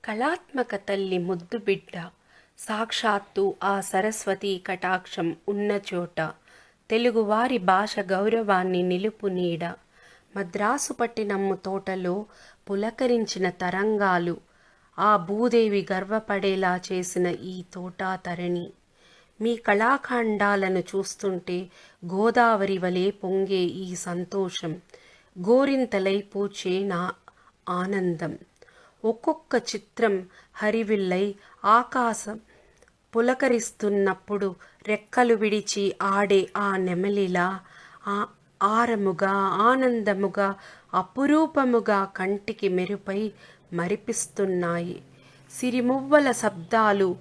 కళాత్మక తల్లి ముద్దు బిడ్డ సాక్షాత్తు ఆ సరస్వతీ కటాక్షం ఉన్న చోట తెలుగువారి భాష గౌరవాన్ని నిలుపు నీడ. మద్రాసు పట్టినమ్ము తోటలో పులకరించిన తరంగాలు ఆ భూదేవి గర్వపడేలా చేసిన ఈ తోటా తరణి. మీ కళాఖండాలను చూస్తుంటే గోదావరి వలె పొంగే ఈ సంతోషం గోరింతలై పూచే నా ఆనందం. ఒక్కొక్క చిత్రం హరివిల్లై ఆకాశం పులకరిస్తున్నప్పుడు రెక్కలు విడిచి ఆడే ఆ నెమలిలా ఆరముగా ఆనందముగా అపురూపముగా కంటికి మెరుపై మరిపిస్తున్నాయి. సిరిమువ్వల శబ్దాలు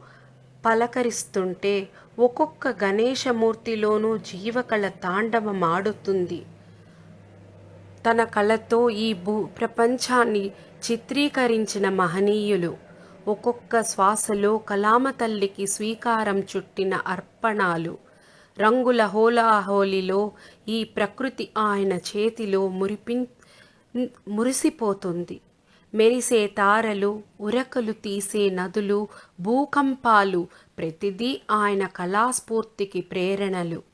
పలకరిస్తుంటే ఒక్కొక్క గణేశమూర్తిలోనూ జీవకళ తాండవమాడుతుంది. తన కళతో ఈ ప్రపంచాన్ని చిత్రీకరించిన మహనీయులు. ఒక్కొక్క శ్వాసలో కళామ తల్లికి స్వీకారం చుట్టిన అర్పణాలు. రంగుల హోలాహోలీలో ఈ ప్రకృతి ఆయన చేతిలో మురిసిపోతుంది. మెరిసే తారలు, ఉరకలు తీసే నదులు, భూకంపాలు ప్రతిదీ ఆయన కళాస్ఫూర్తికి ప్రేరణలు.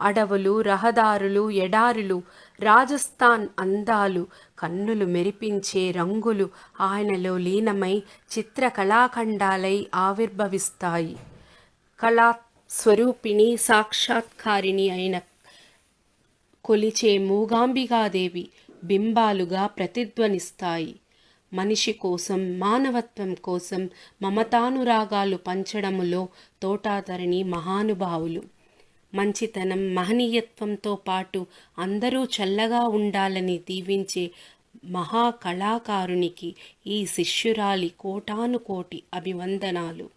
అడవులు, రహదారులు, ఎడారులు, రాజస్థాన్ అందాలు, కన్నులు మెరిపించే రంగులు ఆయనలో లీనమై చిత్ర కళాఖండాలై ఆవిర్భవిస్తాయి. కళా స్వరూపిణి సాక్షాత్కారిణి అయిన కొలిచే మూగాంబికాదేవి బింబాలుగా ప్రతిధ్వనిస్తాయి. మనిషి కోసం, మానవత్వం కోసం మమతానురాగాలు పంచడములో తోటాతరణి మహానుభావులు. మంచితనం, మహనీయత్వంతో పాటు అందరూ చల్లగా ఉండాలని దీవించే మహాకళాకారునికి ఈ శిష్యురాలి కోటానుకోటి అభివందనాలు.